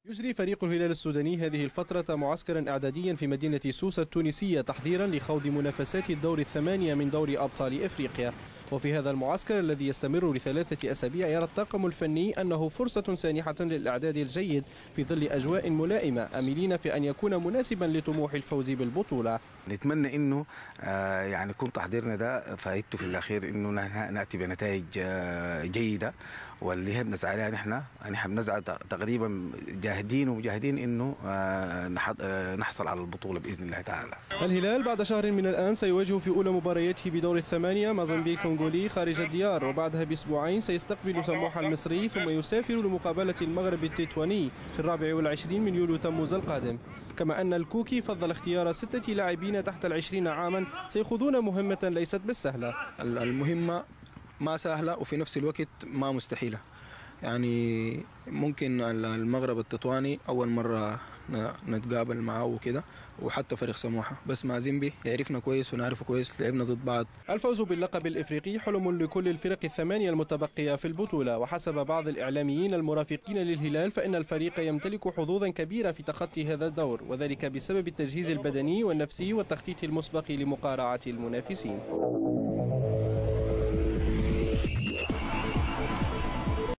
يجري فريق الهلال السوداني هذه الفترة معسكرا إعداديا في مدينة سوسة التونسية تحضيرا لخوض منافسات الدور الثمانية من دور أبطال إفريقيا. وفي هذا المعسكر الذي يستمر ل3 أسابيع يرى الطاقم الفني أنه فرصة سانحة للإعداد الجيد في ظل أجواء ملائمة، أملين في أن يكون مناسبا لطموح الفوز بالبطولة. نتمنى انه يعني يكون تحضيرنا ده فائدته في الاخير انه ناتي بنتائج جيده، واللي هي بنسعى لها نحن بنسعى تقريبا جاهدين ومجاهدين انه نحصل على البطوله باذن الله تعالى. الهلال بعد شهر من الان سيواجه في اولى مبارياته بدور الثمانيه موزمبيق الكونغولي خارج الديار، وبعدها باسبوعين سيستقبل سموحه المصري، ثم يسافر لمقابله المغرب التطواني في 24 من يوليو تموز القادم. كما ان الكوكي فضل اختيار 6 لاعبين تحت 20 عاما سيخوضون مهمة ليست بالسهلة. المهمة ما سهلة وفي نفس الوقت ما مستحيلة. يعني ممكن المغرب التطواني أول مرة نتقابل معه وكده، وحتى فريق سموحة، بس مع زيمبي يعرفنا كويس ونعرفه كويس، لعبنا ضد بعض. الفوز باللقب الإفريقي حلم لكل الفرق الثمانية المتبقية في البطولة، وحسب بعض الإعلاميين المرافقين للهلال فإن الفريق يمتلك حظوظا كبيرة في تخطي هذا الدور، وذلك بسبب التجهيز البدني والنفسي والتخطيط المسبق لمقارعة المنافسين.